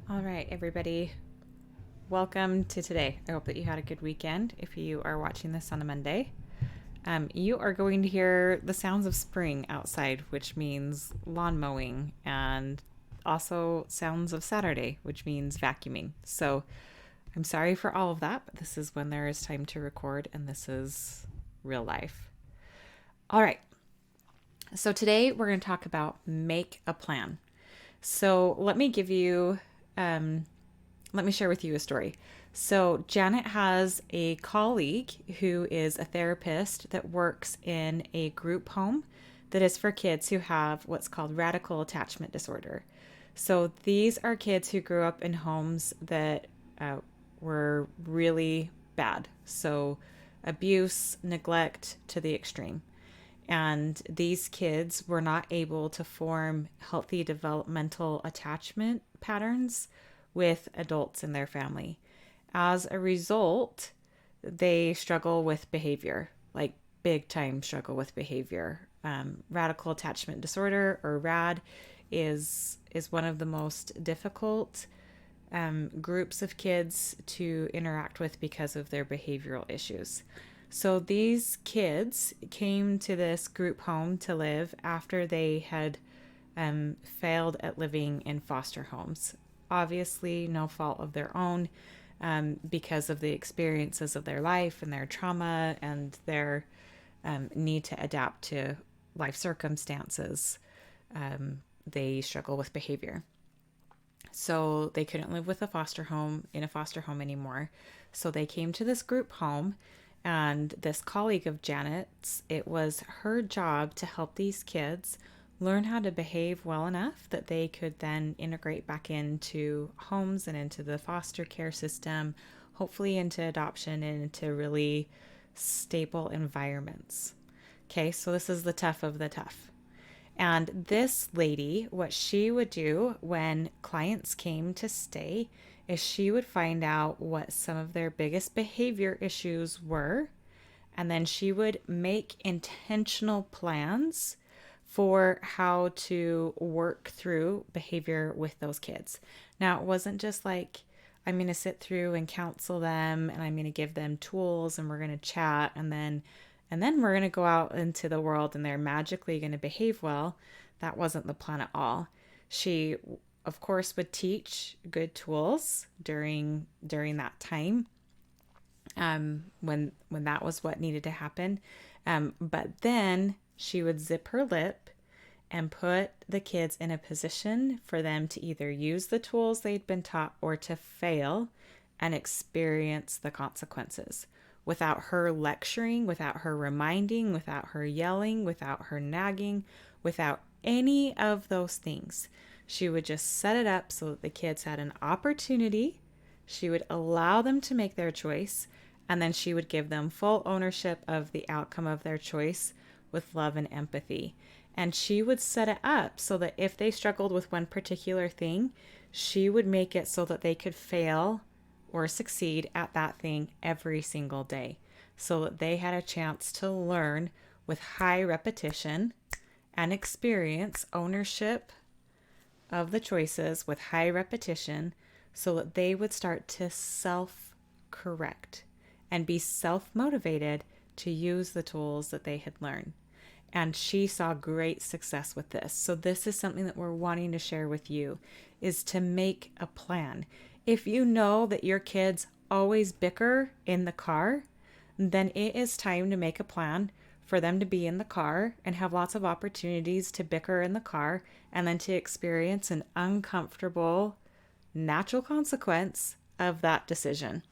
All right, everybody. Welcome to today. I hope that you had a good weekend. If you are watching this on a Monday, you are going to hear the sounds of spring outside, which means lawn mowing, and also sounds of Saturday, which means vacuuming. So I'm sorry for all of that, but this is when there is time to record, and this is real life. All right. So today we're going to talk about make a plan. So um, let me share with you a story. So, Janet has a colleague who is a therapist that works in a group home that is for kids who have what's called radical attachment disorder. So, these are kids who grew up in homes that uh, were really bad. So, abuse, neglect to the extreme. And these kids were not able to form healthy developmental attachment patterns with adults in their family. As a result, they struggle with behavior, like big time struggle with behavior. Radical attachment disorder, or RAD, is one of the most difficult groups of kids to interact with because of their behavioral issues. So these kids came to this group home to live after they had failed at living in foster homes. Obviously, no fault of their own, because of the experiences of their life and their trauma and their need to adapt to life circumstances. They struggle with behavior. So they couldn't live with a foster home in a foster home anymore. So they came to this group home, and this colleague of Janet's, it was her job to help these kids learn how to behave well enough that they could then integrate back into homes and into the foster care system, hopefully into adoption and into really stable environments. Okay, so this is the tough of the tough. And this lady, what she would do when clients came to stay is she would find out what some of their biggest behavior issues were. And then she would make intentional plans for how to work through behavior with those kids. Now, it wasn't just like, I'm going to sit through and counsel them and I'm going to give them tools and we're going to chat and then we're going to go out into the world and they're magically going to behave well. That wasn't the plan at all. She, of course, would teach good tools during that time, when that was what needed to happen. But then she would zip her lip and put the kids in a position for them to either use the tools they'd been taught or to fail and experience the consequences without her lecturing, without her reminding, without her yelling, without her nagging, without any of those things. She would just set it up so that the kids had an opportunity. She would allow them to make their choice, and then she would give them full ownership of the outcome of their choice with love and empathy. And she would set it up so that if they struggled with one particular thing, she would make it so that they could fail or succeed at that thing every single day, so that they had a chance to learn with high repetition and experience ownership of the choices with high repetition, so that they would start to self correct and be self motivated to use the tools that they had learned. And she saw great success with this. So this is something that we're wanting to share with you, is to make a plan. If you know that your kids always bicker in the car, then it is time to make a plan for them to be in the car and have lots of opportunities to bicker in the car and then to experience an uncomfortable natural consequence of that decision.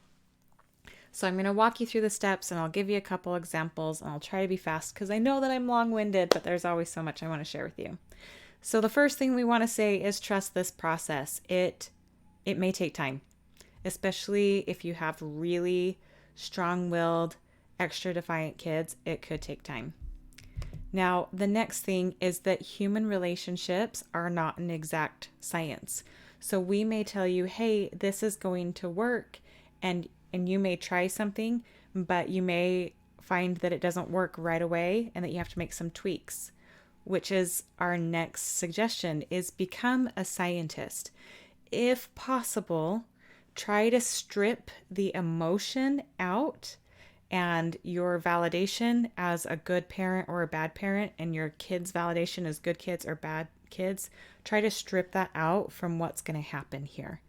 So I'm going to walk you through the steps and I'll give you a couple examples and I'll try to be fast because I know that I'm long-winded, but there's always so much I want to share with you. So the first thing we want to say is trust this process. It may take time, especially if you have really strong-willed, extra defiant kids. It could take time. Now, the next thing is that human relationships are not an exact science. So we may tell you, hey, this is going to work, and you may try something, but you may find that it doesn't work right away and that you have to make some tweaks, which is our next suggestion, is become a scientist. if possible, try to strip the emotion out and your validation as a good parent or a bad parent, and your kids' validation as good kids or bad kids. Try to strip that out from what's going to happen here.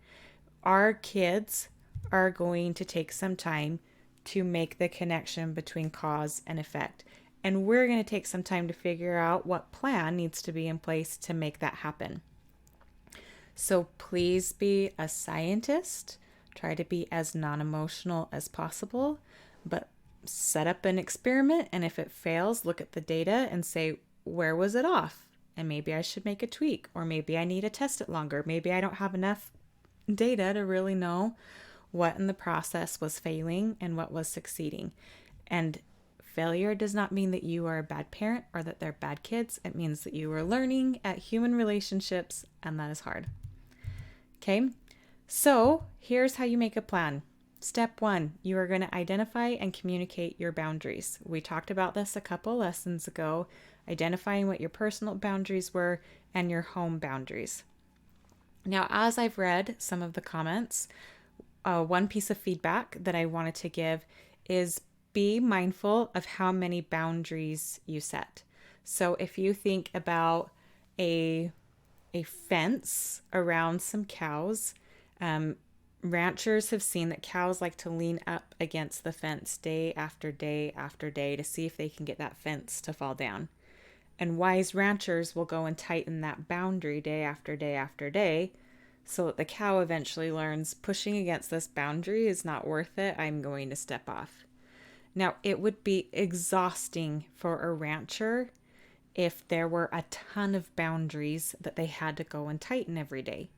Our kids are going to take some time to make the connection between cause and effect. And we're going to take some time to figure out what plan needs to be in place to make that happen. So please be a scientist. Try to be as non-emotional as possible, but set up an experiment. And if it fails, look at the data and say, where was it off? And maybe I should make a tweak, or maybe I need to test it longer. Maybe I don't have enough data to really know what in the process was failing and what was succeeding. And failure does not mean that you are a bad parent or that they're bad kids. It means that you are learning at human relationships, and that is hard. Okay, so here's how you make a plan. Step 1, you are going to identify and communicate your boundaries. We talked about this a couple lessons ago, identifying what your personal boundaries were and your home boundaries. Now, as I've read some of the comments, one piece of feedback that I wanted to give is be mindful of how many boundaries you set. So if you think about a fence around some cows, ranchers have seen that cows like to lean up against the fence day after day after day to see if they can get that fence to fall down. And wise ranchers will go and tighten that boundary day after day after day, so that the cow eventually learns pushing against this boundary is not worth it. I'm going to step off. Now, it would be exhausting for a rancher if there were a ton of boundaries that they had to go and tighten every day.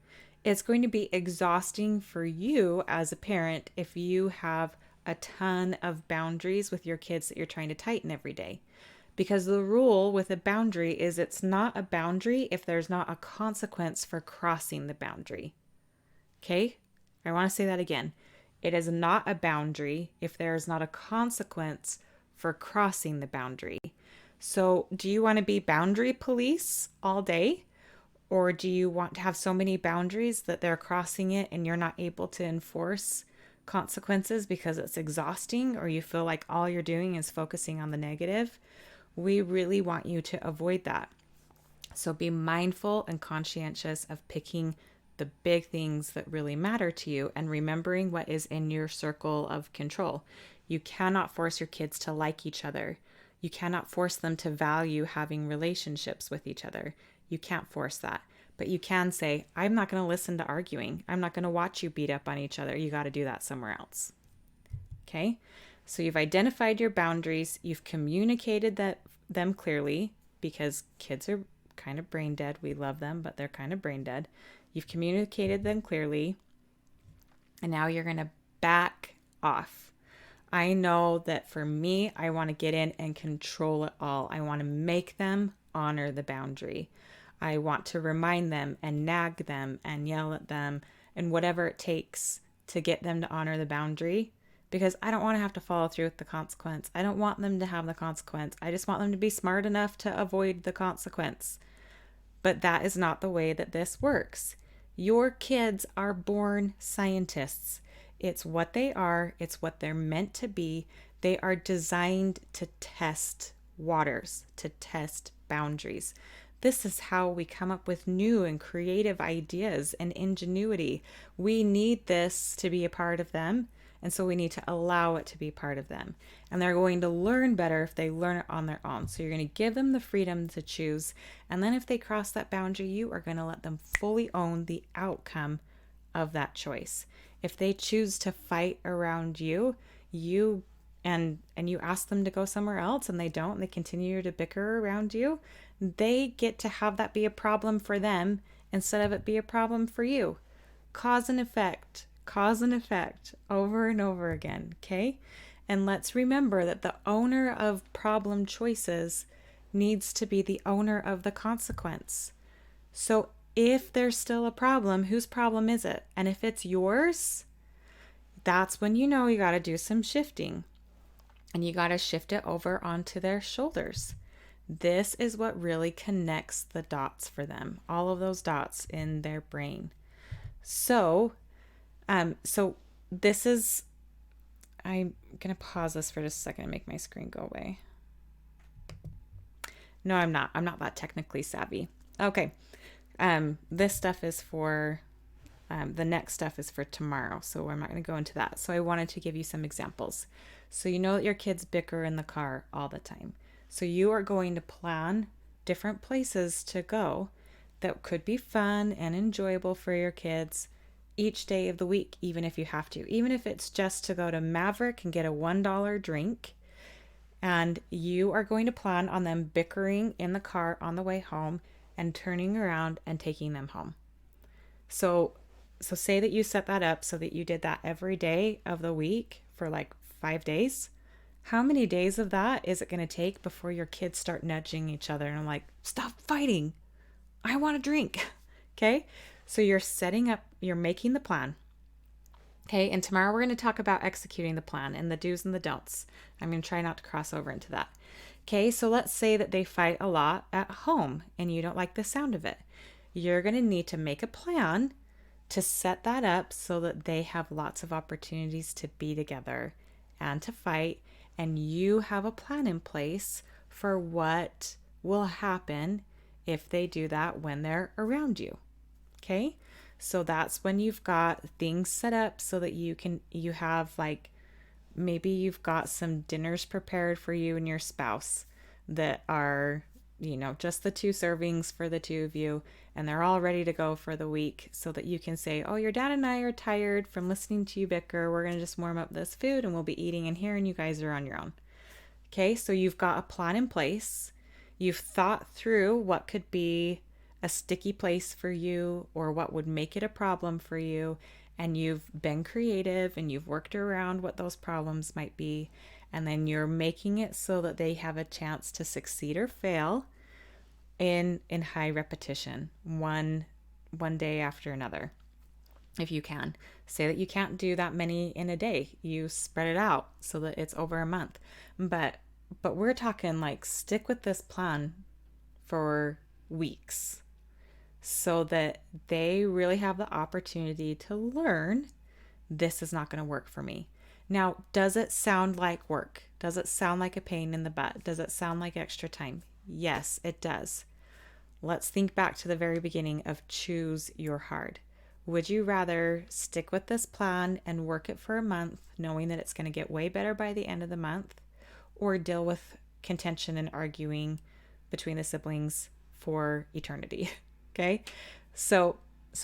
It's going to be exhausting for you as a parent if you have a ton of boundaries with your kids that you're trying to tighten every day. Because the rule with a boundary is it's not a boundary if there's not a consequence for crossing the boundary. Okay? I want to say that again. It is not a boundary if there is not a consequence for crossing the boundary. So, do you want to be boundary police all day? Or do you want to have so many boundaries that they're crossing it and you're not able to enforce consequences because it's exhausting, or you feel like all you're doing is focusing on the negative? We really want you to avoid that. So be mindful and conscientious of picking the big things that really matter to you and remembering what is in your circle of control. You cannot force your kids to like each other. You cannot force them to value having relationships with each other. You can't force that. But you can say, I'm not going to listen to arguing. I'm not going to watch you beat up on each other. You got to do that somewhere else. Okay? So you've identified your boundaries. You've communicated them clearly, because kids are kind of brain dead. We love them, but they're kind of brain dead. You've communicated them clearly. And now you're going to back off. I know that for me, I want to get in and control it all. I want to make them honor the boundary. I want to remind them and nag them and yell at them and whatever it takes to get them to honor the boundary, because I don't want to have to follow through with the consequence. I don't want them to have the consequence. I just want them to be smart enough to avoid the consequence. But that is not the way that this works. Your kids are born scientists. It's what they are. It's what they're meant to be. They are designed to test waters, to test boundaries. This is how we come up with new and creative ideas and ingenuity. We need this to be a part of them, and so we need to allow it to be part of them. And they're going to learn better if they learn it on their own. So you're going to give them the freedom to choose, and then if they cross that boundary, you are going to let them fully own the outcome of that choice. If they choose to fight around you, and you ask them to go somewhere else and they don't, and they continue to bicker around you, they get to have that be a problem for them instead of it be a problem for you. Cause and effect, over and over again, okay? And let's remember that the owner of problem choices needs to be the owner of the consequence. So if there's still a problem, whose problem is it? And if it's yours, that's when you know you got to do some shifting. And you got to shift it over onto their shoulders. This is what really connects the dots for them, all of those dots in their brain. So, so this is, I'm going to pause this for just a second and make my screen go away. No, I'm not. I'm not that technically savvy. Okay. This stuff is for, the next stuff is for tomorrow. So I'm not going to go into that. So I wanted to give you some examples. So you know that your kids bicker in the car all the time. So you are going to plan different places to go that could be fun and enjoyable for your kids each day of the week, even if you have to. Even if it's just to go to Maverick and get a $1 drink, and you are going to plan on them bickering in the car on the way home and turning around and taking them home. So say that you set that up so that you did that every day of the week for like 5 days. How many days of that is it going to take before your kids start nudging each other and I'm like, stop fighting. I want a drink. Okay? So you're setting up, you're making the plan. Okay, and tomorrow we're going to talk about executing the plan and the do's and the don'ts. I'm going to try not to cross over into that. Okay, so let's say that they fight a lot at home and you don't like the sound of it. You're going to need to make a plan to set that up so that they have lots of opportunities to be together and to fight. And you have a plan in place for what will happen if they do that when they're around you. Okay? So that's when you've got things set up so that you have like, maybe you've got some dinners prepared for you and your spouse that are, just the 2 servings for the 2 of you, and they're all ready to go for the week so that you can say, oh, your dad and I are tired from listening to you bicker. We're going to just warm up this food and we'll be eating in here and you guys are on your own. Okay, so you've got a plan in place. You've thought through what could be a sticky place for you or what would make it a problem for you. And you've been creative and you've worked around what those problems might be. And then you're making it so that they have a chance to succeed or fail in high repetition, one day after another. If you can, say that you can't do that many in a day, you spread it out so that it's over a month. But we're talking like stick with this plan for weeks so that they really have the opportunity to learn this is not going to work for me. Now, does it sound like work? Does it sound like a pain in the butt? Does it sound like extra time? Yes, it does. Let's think back to the very beginning of choose your hard. Would you rather stick with this plan and work it for a month, knowing that it's going to get way better by the end of the month, or deal with contention and arguing between the siblings for eternity? Okay? So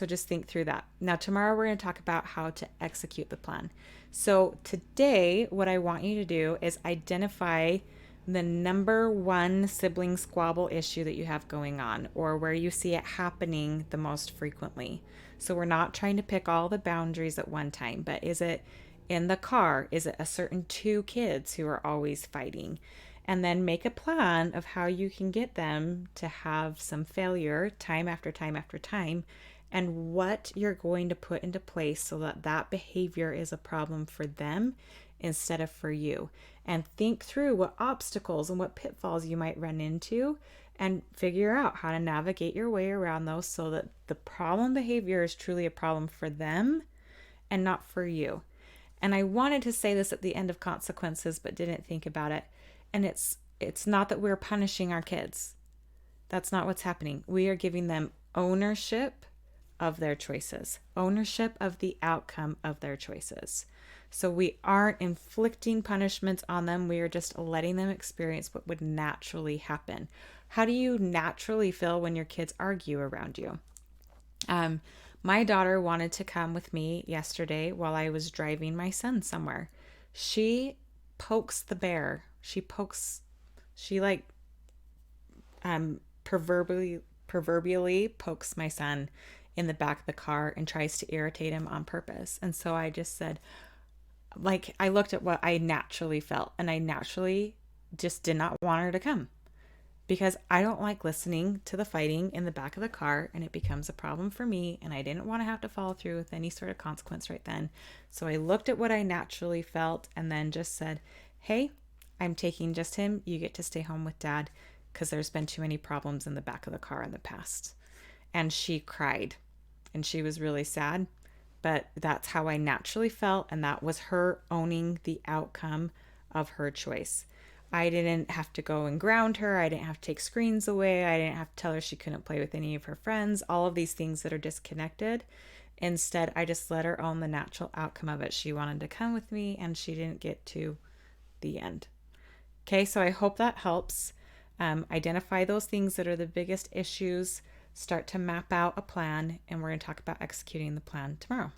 just think through that. Now, tomorrow we're going to talk about how to execute the plan. So today, what I want you to do is identify the number one sibling squabble issue that you have going on, or where you see it happening the most frequently. So we're not trying to pick all the boundaries at one time, but is it in the car? Is it a certain 2 kids who are always fighting? And then make a plan of how you can get them to have some failure time after time after time, and what you're going to put into place so that that behavior is a problem for them instead of for you. And think through what obstacles and what pitfalls you might run into and figure out how to navigate your way around those so that the problem behavior is truly a problem for them and not for you. And I wanted to say this at the end of consequences, but didn't think about it. And it's not that we're punishing our kids. That's not what's happening. We are giving them ownership of their choices, ownership of the outcome of their choices. So we aren't inflicting punishments on them. We are just letting them experience what would naturally happen. How do you naturally feel when your kids argue around you? My daughter wanted to come with me yesterday while I was driving my son somewhere. She pokes the bear. She proverbially pokes my son in the back of the car and tries to irritate him on purpose. And so I just said, like, I looked at what I naturally felt, and I naturally just did not want her to come because I don't like listening to the fighting in the back of the car, and it becomes a problem for me, and I didn't want to have to follow through with any sort of consequence right then. So I looked at what I naturally felt and then just said, hey, I'm taking just him. You get to stay home with dad because there's been too many problems in the back of the car in the past. And she cried. and she was really sad. But that's how I naturally felt, and that was her owning the outcome of her choice. I didn't have to go and ground her. I didn't have to take screens away. I didn't have to tell her she couldn't play with any of her friends, all of these things that are disconnected. Instead, I just let her own the natural outcome of it. She wanted to come with me, and she didn't get to the end. Okay, so I hope that helps. Identify those things that are the biggest issues, start to map out a plan, and we're going to talk about executing the plan tomorrow.